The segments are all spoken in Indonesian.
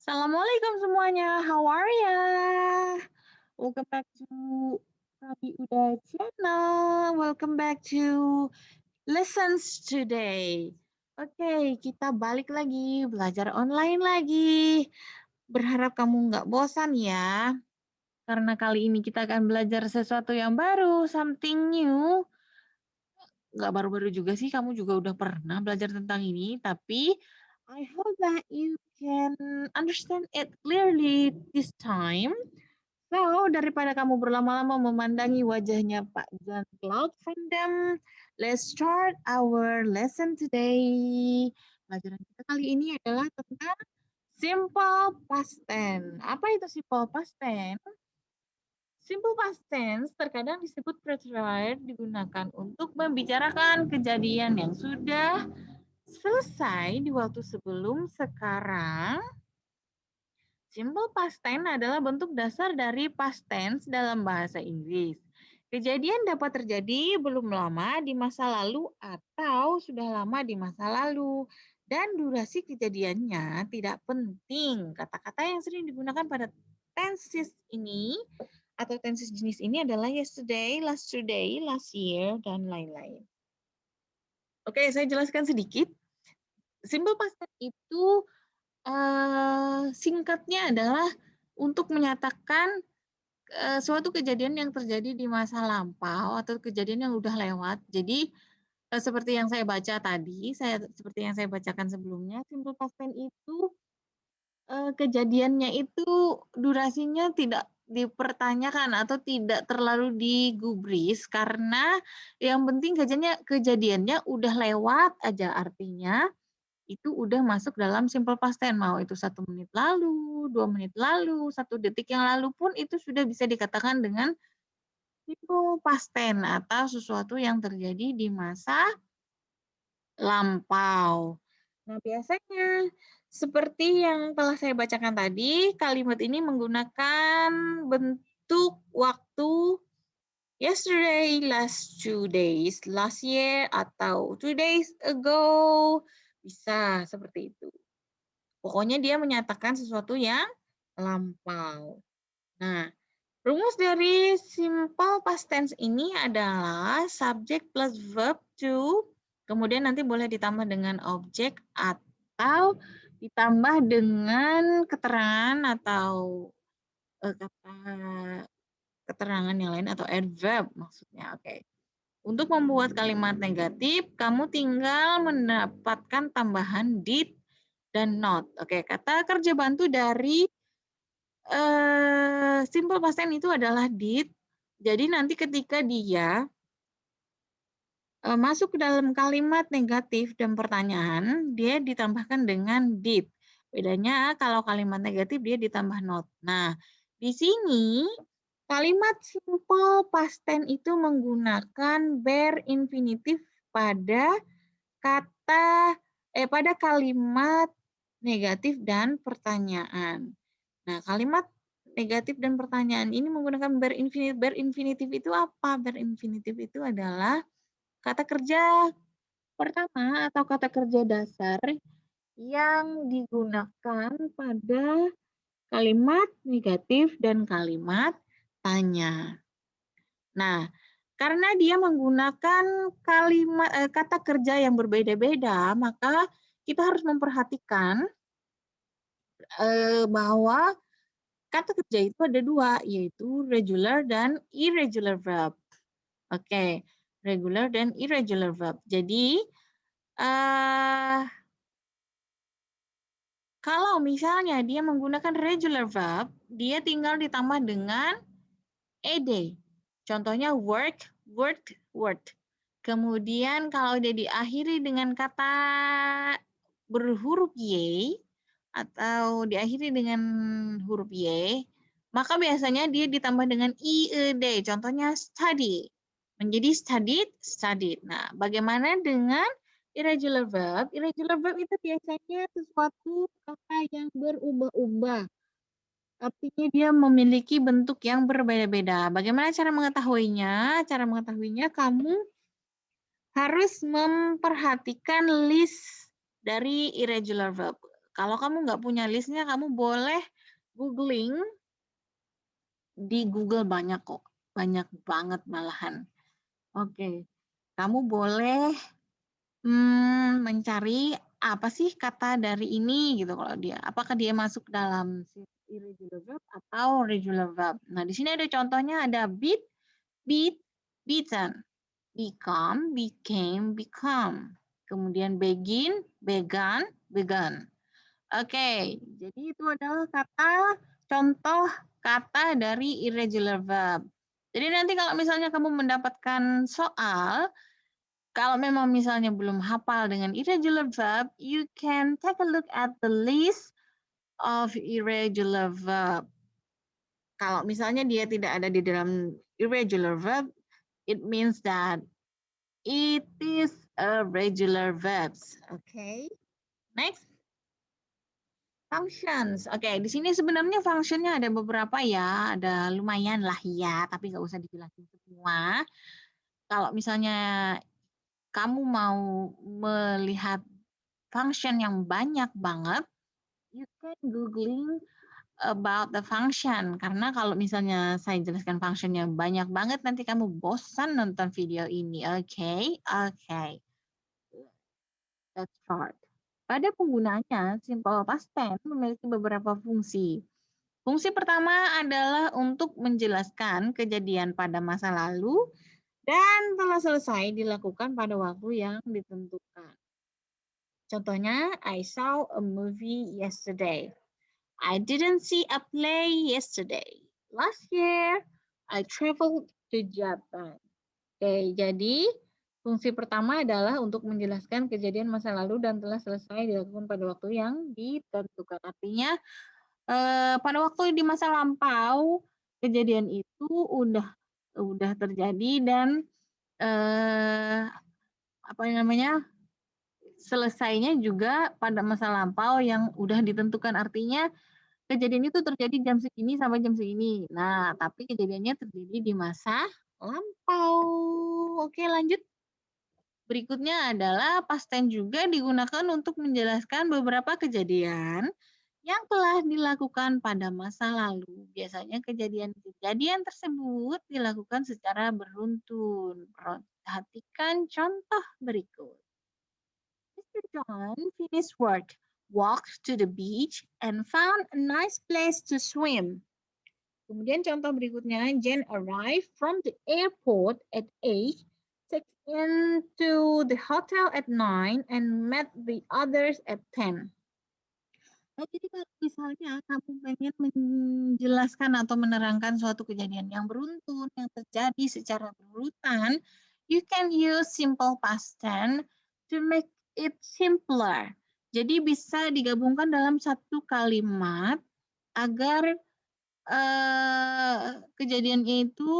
Assalamualaikum semuanya, how are ya? Welcome back to Kami Uda Channel. Welcome back to Lessons today. Oke, kita balik lagi, belajar online lagi. Berharap kamu nggak bosan ya, karena kali ini kita akan belajar sesuatu yang baru, something new. Nggak baru-baru juga sih, kamu juga udah pernah belajar tentang ini, tapi I hope that you can understand it clearly this time. So, daripada kamu berlama-lama memandangi wajahnya Pak John Cloud from them, let's start our lesson today. Pelajaran kita kali ini adalah tentang simple past tense. Apa itu simple past tense? Simple past tense terkadang disebut preterite digunakan untuk membicarakan kejadian yang sudah selesai di waktu sebelum sekarang. Simple past tense adalah bentuk dasar dari past tense dalam bahasa Inggris. Kejadian dapat terjadi belum lama di masa lalu atau sudah lama di masa lalu. Dan durasi kejadiannya tidak penting. Kata-kata yang sering digunakan pada tenses ini atau tenses jenis ini adalah yesterday, last today, last year, dan lain-lain. Oke, saya jelaskan sedikit. Simple past tense itu singkatnya adalah untuk menyatakan suatu kejadian yang terjadi di masa lampau atau kejadian yang udah lewat. Jadi seperti yang saya baca tadi, seperti yang saya bacakan sebelumnya, simple past tense itu kejadiannya itu durasinya tidak dipertanyakan atau tidak terlalu digubris karena yang penting kejadiannya udah lewat aja, artinya itu udah masuk dalam simple past tense. Mau itu 1 menit lalu, 2 menit lalu, 1 detik yang lalu pun itu sudah bisa dikatakan dengan simple past tense atau sesuatu yang terjadi di masa lampau. Nah, biasanya seperti yang telah saya bacakan tadi, kalimat ini menggunakan bentuk waktu yesterday, last 2 days, last year, atau 2 days ago. Bisa seperti itu. Pokoknya dia menyatakan sesuatu yang lampau. Nah, rumus dari simple past tense ini adalah subject plus verb to, kemudian nanti boleh ditambah dengan objek atau ditambah dengan keterangan atau kata keterangan yang lain atau adverb maksudnya. Oke. Untuk membuat kalimat negatif, kamu tinggal mendapatkan tambahan did dan not. Oke, kata kerja bantu dari simple past tense itu adalah did. Jadi nanti ketika dia masuk ke dalam kalimat negatif dan pertanyaan, dia ditambahkan dengan did. Bedanya kalau kalimat negatif dia ditambah not. Nah, di sini kalimat simple past tense itu menggunakan bare infinitive pada pada kalimat negatif dan pertanyaan. Nah, kalimat negatif dan pertanyaan ini menggunakan bare infinitive. Bare infinitive itu apa? Bare infinitive itu adalah kata kerja pertama atau kata kerja dasar yang digunakan pada kalimat negatif dan kalimat tanya. Nah, karena dia menggunakan kata kerja yang berbeda-beda, maka kita harus memperhatikan bahwa kata kerja itu ada 2, yaitu regular dan irregular verb. Oke, regular dan irregular verb. Jadi, kalau misalnya dia menggunakan regular verb, dia tinggal ditambah dengan ed. Contohnya work, worked, worked. Kemudian kalau dia diakhiri dengan kata berhuruf Y atau diakhiri dengan huruf Y, maka biasanya dia ditambah dengan ied. Contohnya study. Menjadi studied, studied. Nah, bagaimana dengan irregular verb? Irregular verb itu biasanya sesuatu kata yang berubah-ubah. Artinya dia memiliki bentuk yang berbeda-beda. Bagaimana cara mengetahuinya? Cara mengetahuinya kamu harus memperhatikan list dari irregular verb. Kalau kamu nggak punya listnya, kamu boleh googling di Google banyak kok, banyak banget malahan. Oke, kamu boleh mencari apa sih kata dari ini gitu kalau dia. Apakah dia masuk dalam irregular verb atau regular verb. Nah, di sini ada contohnya, ada beat, beat, beaten, become, became, become. Kemudian begin, began, begun. Oke, jadi itu adalah contoh kata dari irregular verb. Jadi nanti kalau misalnya kamu mendapatkan soal, kalau memang misalnya belum hafal dengan irregular verb, you can take a look at the list of irregular verb. Kalau misalnya dia tidak ada di dalam irregular verb, it means that it is a regular verbs. Okay, next. Functions. Oke, di sini sebenarnya functionnya ada beberapa ya, ada lumayan lah ya, tapi nggak usah dijelasin semua. Kalau misalnya kamu mau melihat function yang banyak banget, you can googling about the function. Karena kalau misalnya saya jelaskan functionnya banyak banget, nanti kamu bosan nonton video ini. Oke, oke. Let's start. Pada penggunaannya, simple past tense memiliki beberapa fungsi. Fungsi pertama adalah untuk menjelaskan kejadian pada masa lalu dan telah selesai dilakukan pada waktu yang ditentukan. Contohnya, I saw a movie yesterday. I didn't see a play yesterday. Last year, I traveled to Japan. Oke, jadi fungsi pertama adalah untuk menjelaskan kejadian masa lalu dan telah selesai dilakukan pada waktu yang ditentukan. Artinya, pada waktu di masa lampau, kejadian itu udah terjadi dan, apa namanya, selesainya juga pada masa lampau yang udah ditentukan. Artinya kejadian itu terjadi jam segini sampai jam segini. Nah, tapi kejadiannya terjadi di masa lampau. Oke, lanjut. Berikutnya adalah past tense juga digunakan untuk menjelaskan beberapa kejadian yang telah dilakukan pada masa lalu. Biasanya kejadian-kejadian tersebut dilakukan secara beruntun. Perhatikan contoh berikut. Mr. John finished work, walked to the beach, and found a nice place to swim. Kemudian contoh berikutnya, Jane arrived from the airport at 8, checked into the hotel at 9, and met the others at 10. Nah, jadi kalau misalnya kamu pengen menjelaskan atau menerangkan suatu kejadian yang beruntun, yang terjadi secara berurutan, you can use simple past tense to make it simpler. Jadi bisa digabungkan dalam satu kalimat agar kejadiannya itu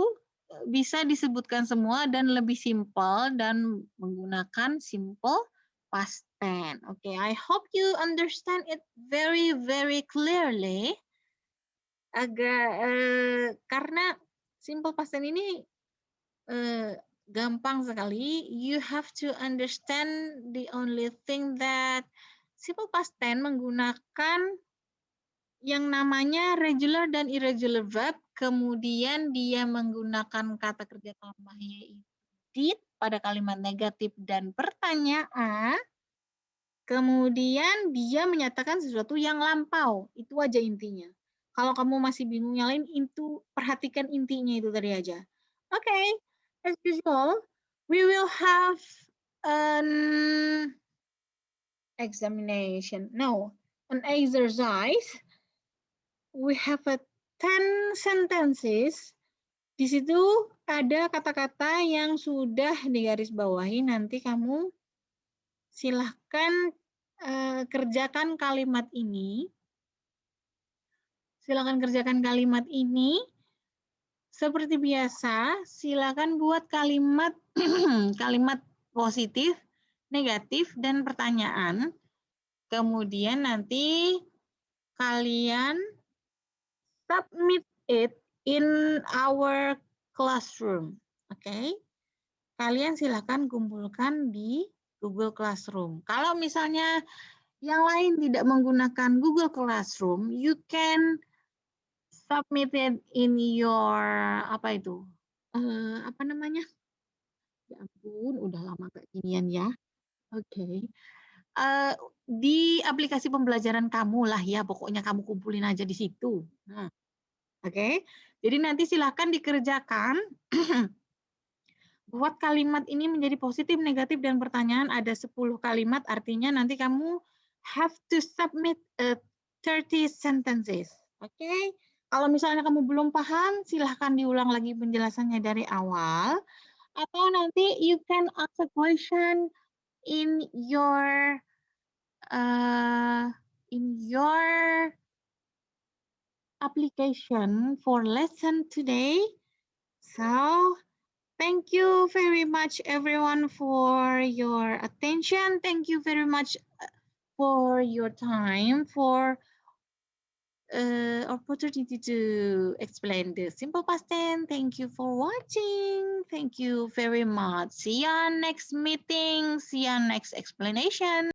bisa disebutkan semua dan lebih simpel dan menggunakan simple past tense. Okay, I hope you understand it very, very clearly. Karena simple past tense ini gampang sekali. You have to understand the only thing that simple past tense menggunakan yang namanya regular dan irregular verb, kemudian dia menggunakan kata kerja tambah yaitu did pada kalimat negatif dan pertanyaan, kemudian dia menyatakan sesuatu yang lampau. Itu aja intinya. Kalau kamu masih bingung yang lain, itu perhatikan intinya itu tadi aja. Okay, as usual, we will have an examination. No, an exercise. We have a 10 sentences. Di situ ada kata-kata yang sudah digarisbawahi. Nanti kamu silahkan kerjakan kalimat ini. Silakan kerjakan kalimat ini. Seperti biasa, silakan buat kalimat kalimat positif, negatif, dan pertanyaan. Kemudian nanti kalian submit it in our classroom. Oke. Kalian silakan kumpulkan di Google Classroom. Kalau misalnya yang lain tidak menggunakan Google Classroom, you can submit it in your apa itu? Apa namanya? Ya ampun, udah lama gak ginian ya. Oke. Di aplikasi pembelajaran kamu lah ya, pokoknya kamu kumpulin aja di situ. Nah, oke. Jadi nanti silahkan dikerjakan. Buat kalimat ini menjadi positif, negatif, dan pertanyaan ada 10 kalimat, artinya nanti kamu have to submit 30 sentences. Oke? Kalau misalnya kamu belum paham, silahkan diulang lagi penjelasannya dari awal. Atau nanti you can ask a question in your application for lesson today. So, thank you very much everyone for your attention. Thank you very much for your time, for opportunity to explain the simple past tense. Thank you for watching. Thank you very much. See you on next meeting. See you on next explanation.